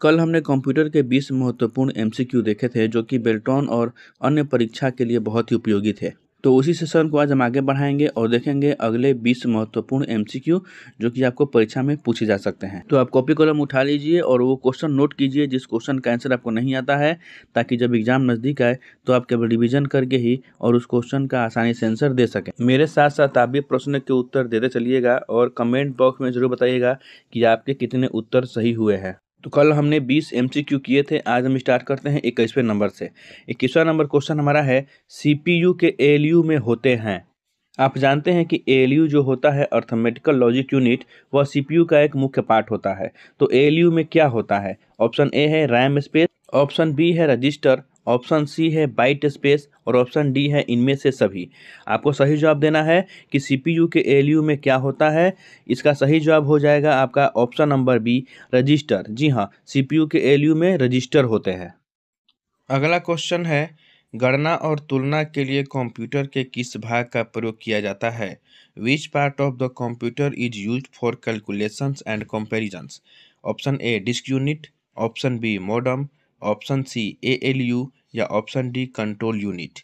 कल हमने कंप्यूटर के 20 महत्वपूर्ण एमसीक्यू देखे थे जो कि बेल्ट्रॉन और अन्य परीक्षा के लिए बहुत ही उपयोगी थे। तो उसी सेशन को आज हम आगे बढ़ाएंगे और देखेंगे अगले 20 महत्वपूर्ण एमसीक्यू जो कि आपको परीक्षा में पूछे जा सकते हैं। तो आप कॉपी कलम उठा लीजिए और वो क्वेश्चन नोट कीजिए जिस क्वेश्चन का आंसर आपको नहीं आता है, ताकि जब एग्जाम नज़दीक आए तो आप केवल रिविजन करके ही और उस क्वेश्चन का आसानी से आंसर दे सकें। मेरे साथ साथ आप भी प्रश्न के उत्तर देते चलिएगा और कमेंट बॉक्स में जरूर बताइएगा कि आपके कितने उत्तर सही हुए हैं। तो कल हमने 20 एमसीक्यू किए थे, आज हम स्टार्ट करते हैं 21वें नंबर से। 21वां नंबर क्वेश्चन हमारा है, सीपीयू के एएलयू में होते हैं। आप जानते हैं कि एएलयू जो होता है अर्थमेटिकल लॉजिक यूनिट, वह सीपीयू का एक मुख्य पार्ट होता है। तो एएलयू में क्या होता है? ऑप्शन ए है रैम स्पेस, ऑप्शन बी है रजिस्टर, ऑप्शन सी है बाइट स्पेस और ऑप्शन डी है इनमें से सभी। आपको सही जवाब देना है कि सीपीयू के एएलयू में क्या होता है। इसका सही जवाब हो जाएगा आपका ऑप्शन नंबर बी, रजिस्टर। जी हाँ, सीपीयू के एएलयू में रजिस्टर होते हैं। अगला क्वेश्चन है, गणना और तुलना के लिए कंप्यूटर के किस भाग का प्रयोग किया जाता है? Which part of the computer is used for calculations and comparisons? Option A disk unit, option B modem, option C ALU या ऑप्शन डी कंट्रोल यूनिट।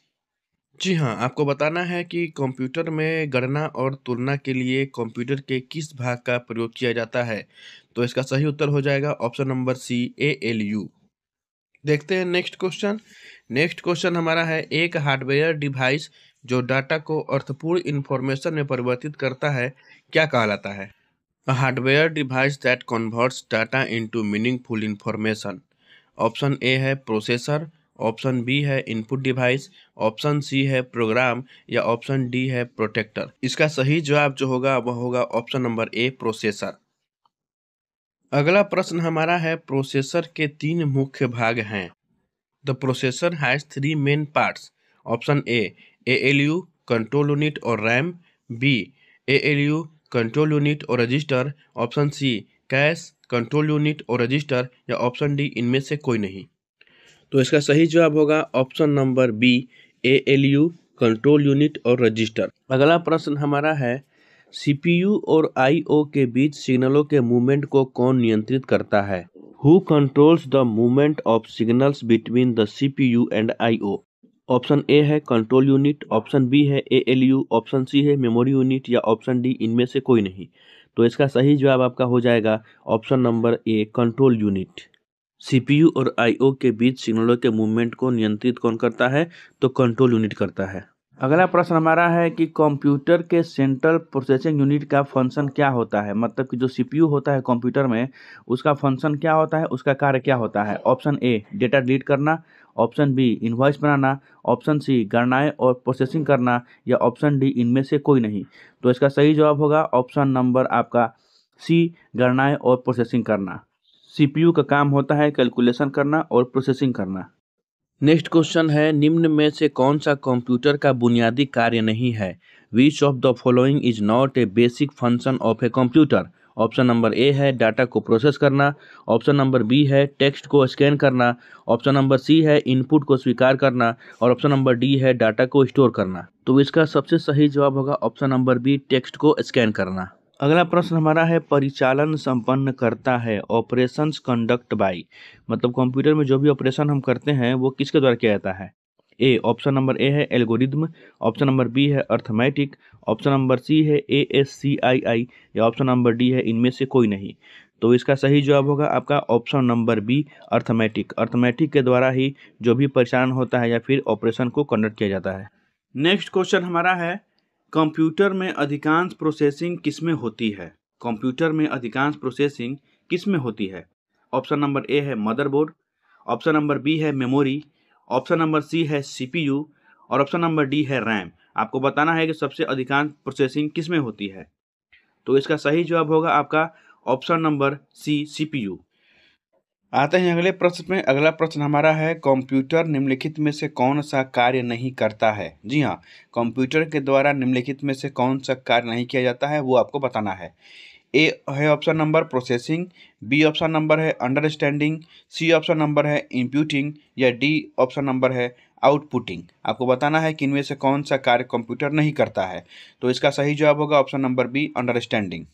जी हाँ, आपको बताना है कि कंप्यूटर में गणना और तुलना के लिए कंप्यूटर के किस भाग का प्रयोग किया जाता है। तो इसका सही उत्तर हो जाएगा ऑप्शन नंबर सी, एएलयू। देखते हैं नेक्स्ट क्वेश्चन। नेक्स्ट क्वेश्चन हमारा है, एक हार्डवेयर डिवाइस जो डाटा को अर्थपूर्ण इंफॉर्मेशन में परिवर्तित करता है क्या कहलाता है? A hardware device that converts data into meaningful information. Option A है प्रोसेसर, ऑप्शन बी है इनपुट डिवाइस, ऑप्शन सी है प्रोग्राम या ऑप्शन डी है प्रोटेक्टर। इसका सही जवाब जो होगा वह होगा ऑप्शन नंबर ए, प्रोसेसर। अगला प्रश्न हमारा है, प्रोसेसर के 3 मुख्य भाग हैं। The processor has 3 main parts. Option A ALU, control unit और RAM, B ALU, control unit और register, option C cache, control unit और रजिस्टर या ऑप्शन डी इनमें से कोई नहीं। तो इसका सही जवाब होगा option number B, ALU, control unit और रजिस्टर। अगला प्रश्न हमारा है, सीपीयू और आईओ के बीच सिग्नलों के मूवमेंट को कौन नियंत्रित करता है? Who controls the movement of signals between the CPU and IO? Option A है कंट्रोल यूनिट, ऑप्शन बी है एएलयू, ऑप्शन सी है मेमोरी यूनिट या ऑप्शन डी इनमें से कोई नहीं। तो इसका सही जवाब आपका हो जाएगा ऑप्शन नंबर ए, कंट्रोल यूनिट। सीपीयू और आईओ के बीच सिग्नलों के मूवमेंट को नियंत्रित कौन करता है? तो कंट्रोल यूनिट करता है। अगला प्रश्न हमारा है कि कंप्यूटर के सेंट्रल प्रोसेसिंग यूनिट का फंक्शन क्या होता है? मतलब कि जो सीपीयू होता है कंप्यूटर में, उसका फंक्शन क्या होता है, उसका कार्य क्या होता है? ऑप्शन ए डेटा डिलीट करना, ऑप्शन बी इनवॉइस बनाना, ऑप्शन सी गणनाएं और प्रोसेसिंग करना या ऑप्शन डी इनमें से कोई नहीं। तो इसका सही जवाब होगा ऑप्शन नंबर आपका सी, गणनाएं और प्रोसेसिंग करना। सीपीयू का काम होता है कैलकुलेशन करना और प्रोसेसिंग करना। नेक्स्ट क्वेश्चन है, निम्न में से कौन सा कंप्यूटर का बुनियादी कार्य नहीं है? Which of the following is not a basic function of a computer? Option number ए है डाटा को प्रोसेस करना, ऑप्शन नंबर बी है टेक्स्ट को स्कैन करना, ऑप्शन नंबर सी है इनपुट को स्वीकार करना और ऑप्शन नंबर डी है डाटा को स्टोर करना। तो इसका सबसे सही जवाब होगा ऑप्शन नंबर बी, टेक्स्ट को स्कैन करना। अगला प्रश्न हमारा है, परिचालन संपन्न करता है, ऑपरेशंस कंडक्ट बाय। मतलब कंप्यूटर में जो भी ऑपरेशन हम करते हैं वो किसके द्वारा किया जाता है? ए ऑप्शन नंबर ए है एल्गोरिदम, ऑप्शन नंबर बी है अर्थमेटिक, ऑप्शन नंबर सी है ASCII या ऑप्शन नंबर डी है इनमें से कोई नहीं। तो इसका सही जवाब होगा आपका option number B, arithmetic. Arithmetic के द्वारा ही जो भी परिचालन होता है या फिर ऑपरेशन को कंडक्ट किया जाता है। नेक्स्ट क्वेश्चन हमारा है, कंप्यूटर में अधिकांश प्रोसेसिंग किसमें होती है? कंप्यूटर में अधिकांश प्रोसेसिंग किसमें होती है? ऑप्शन नंबर ए है मदरबोर्ड, ऑप्शन नंबर बी है मेमोरी, ऑप्शन नंबर सी है सीपीयू और ऑप्शन नंबर डी है रैम। आपको बताना है कि सबसे अधिकांश प्रोसेसिंग किसमें होती है। तो इसका सही जवाब होगा आपका ऑप्शन नंबर सी, सीपीयू। आते हैं अगले प्रश्न में। अगला प्रश्न हमारा है, कंप्यूटर निम्नलिखित में से कौन सा कार्य नहीं करता है? जी हाँ, कंप्यूटर के द्वारा निम्नलिखित में से कौन सा कार्य नहीं किया जाता है वो आपको बताना है। ए है option number processing, B option number है अंडरस्टैंडिंग, सी ऑप्शन नंबर है इम्प्यूटिंग या डी ऑप्शन नंबर है आउटपुटिंग। आपको बताना है कि इनमें से कौन सा कार्य कंप्यूटर नहीं करता है। तो इसका सही जवाब होगा option number B, understanding.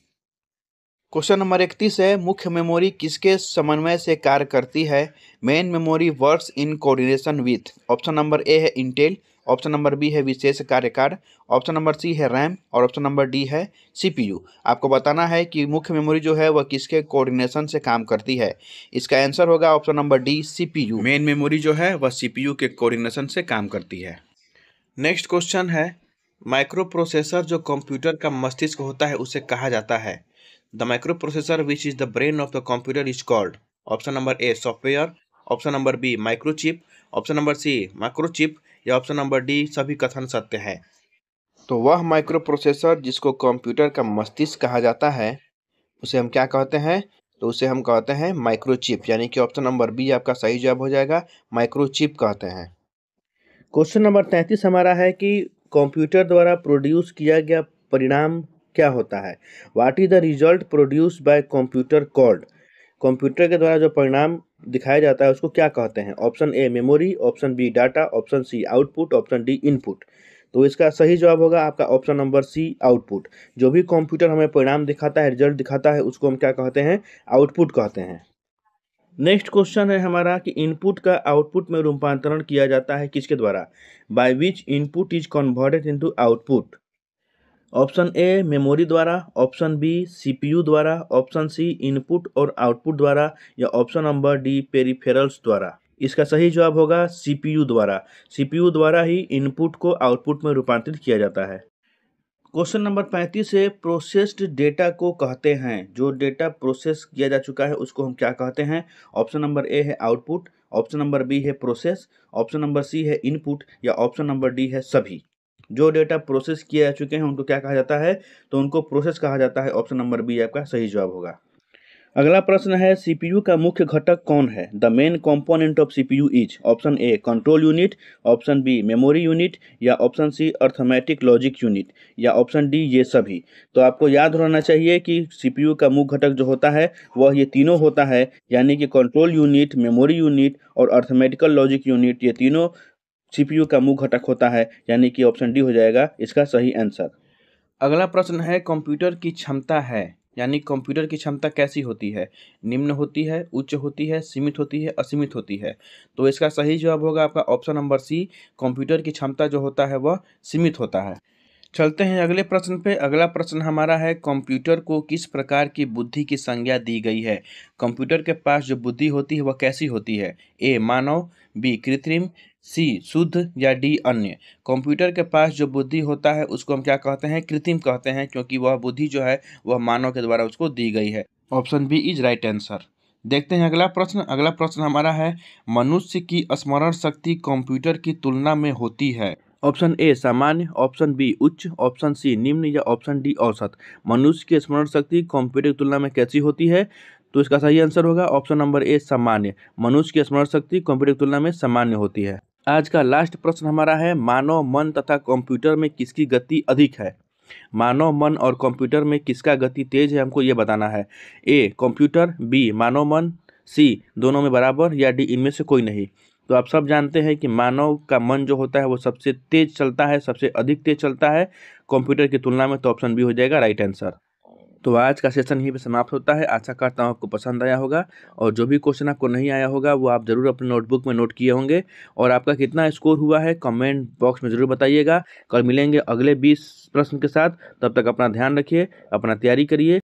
Question number 31 है, मुख्य मेमोरी किसके समन्वय से कार्य करती है? Main memory works in coordination with. Option number ए है इंटेल, ऑप्शन नंबर बी है विशेष कार्य कार्ड, ऑप्शन नंबर सी है रैम और ऑप्शन नंबर डी है सीपीयू। आपको बताना है कि मुख्य मेमोरी जो है वह किसके कोऑर्डिनेशन से काम करती है। इसका आंसर होगा option number D CPU. Main memory जो है वह सीपीयू के कोऑर्डिनेशन से काम करती है। नेक्स्ट क्वेश्चन है, माइक्रो प्रोसेसर जो कंप्यूटर का मस्तिष्क होता है उसे कहा जाता है? The microprocessor which is the brain of the computer is called. Option number A software, option number B microchip, option number C microchip या ऑप्शन नंबर डी सभी कथन सत्य है। तो वह माइक्रो प्रोसेसर जिसको कंप्यूटर का मस्तिष्क कहा जाता है उसे हम क्या कहते हैं? तो उसे हम कहते हैं माइक्रोचिप, यानी कि ऑप्शन नंबर बी आपका सही जवाब हो जाएगा, माइक्रोचिप कहते हैं। क्वेश्चन नंबर 33 हमारा है कि कंप्यूटर द्वारा प्रोड्यूस किया गया परिणाम क्या होता है? What is the result produce by computer called? Computer के द्वारा जो परिणाम दिखाया जाता है उसको क्या कहते हैं? Option A memory, option B data, option C output, option D input. तो इसका सही जवाब होगा आपका ऑप्शन नंबर सी आउटपुट। जो भी कंप्यूटर हमें परिणाम दिखाता है, रिजल्ट दिखाता है, उसको हम क्या कहते हैं? आउटपुट कहते हैं। नेक्स्ट क्वेश्चन है हमारा कि इनपुट का आउटपुट में रूपांतरण किया जाता है किसके द्वारा? By which input is converted into output. Option A memory द्वारा, ऑप्शन बी सीपीयू द्वारा, ऑप्शन सी इनपुट और आउटपुट द्वारा या ऑप्शन नंबर डी पेरिफेरल्स द्वारा। इसका सही जवाब होगा सीपीयू द्वारा। सीपीयू द्वारा ही इनपुट को आउटपुट में रूपांतरित किया जाता है। क्वेश्चन नंबर 35 है, प्रोसेस्ड डेटा को कहते हैं, जो डेटा प्रोसेस किया जा चुका है उसको हम क्या कहते हैं? ऑप्शन नंबर ए है आउटपुट, ऑप्शन नंबर बी है प्रोसेस, ऑप्शन नंबर सी है इनपुट या ऑप्शन नंबर डी है सभी। जो डेटा प्रोसेस किए जा चुके हैं उनको क्या कहा जाता है? तो उनको प्रोसेस कहा जाता है। ऑप्शन नंबर बी आपका सही जवाब होगा। अगला प्रश्न है, सीपीयू का मुख्य घटक कौन है? The main component of CPU is. Option A control unit, option B memory unit या option C arithmetic logic unit या ऑप्शन डी ये सभी। तो आपको याद रहना चाहिए कि सीपीयू का मुख्य घटक जो होता है वह ये तीनों होता है, यानी कि कंट्रोल यूनिट, मेमोरी यूनिट और अर्थमेटिकल लॉजिक यूनिट, ये तीनों सीपीयू का मुख्य घटक होता है, यानी कि ऑप्शन डी हो जाएगा इसका सही आंसर। अगला प्रश्न है, कंप्यूटर की क्षमता है, यानी कंप्यूटर की क्षमता कैसी होती है? निम्न होती है, उच्च होती है, सीमित होती है, असीमित होती है। तो इसका सही जवाब होगा आपका ऑप्शन नंबर सी, कंप्यूटर की क्षमता जो होता है वह सीमित होता है। चलते हैं अगले प्रश्न पे। अगला प्रश्न हमारा है, कंप्यूटर को किस प्रकार की बुद्धि की संज्ञा दी गई है? कंप्यूटर के पास जो बुद्धि होती है वह कैसी होती है? ए मानव, बी कृत्रिम, सी शुद्ध या डी अन्य। कंप्यूटर के पास जो बुद्धि होता है उसको हम क्या कहते हैं? कृत्रिम कहते हैं, क्योंकि वह बुद्धि जो है वह मानव के द्वारा उसको दी गई है। Option B is right answer. देखते हैं अगला प्रश्न। अगला प्रश्न हमारा है, मनुष्य की स्मरण शक्ति कंप्यूटर की तुलना में होती है। ऑप्शन ए सामान्य, ऑप्शन बी उच्च, ऑप्शन सी निम्न या ऑप्शन डी औसत। मनुष्य की स्मरण शक्ति कंप्यूटर की तुलना में कैसी होती है? तो इसका सही आंसर होगा ऑप्शन नंबर ए सामान्य। मनुष्य की स्मरण शक्ति कंप्यूटर की तुलना में सामान्य होती है। आज का लास्ट प्रश्न हमारा है, मानव मन तथा कंप्यूटर में किसकी गति अधिक है? मानव मन और कंप्यूटर में किसका गति तेज है, हमको ये बताना है। ए कंप्यूटर, बी मानव मन, सी दोनों में बराबर या डी इनमें से कोई नहीं। तो आप सब जानते हैं कि मानव का मन जो होता है वो सबसे तेज चलता है, सबसे अधिक तेज चलता है कंप्यूटर की तुलना में। तो ऑप्शन बी हो जाएगा राइट आंसर। तो आज का सेशन यहीं पे समाप्त होता है। आशा करता हूँ आपको पसंद आया होगा, और जो भी क्वेश्चन आपको नहीं आया होगा वो आप ज़रूर अपने नोटबुक में नोट किए होंगे। और आपका कितना स्कोर हुआ है कमेंट बॉक्स में ज़रूर बताइएगा। कल मिलेंगे अगले 20 प्रश्न के साथ। तब तक अपना ध्यान रखिए, अपना तैयारी करिए।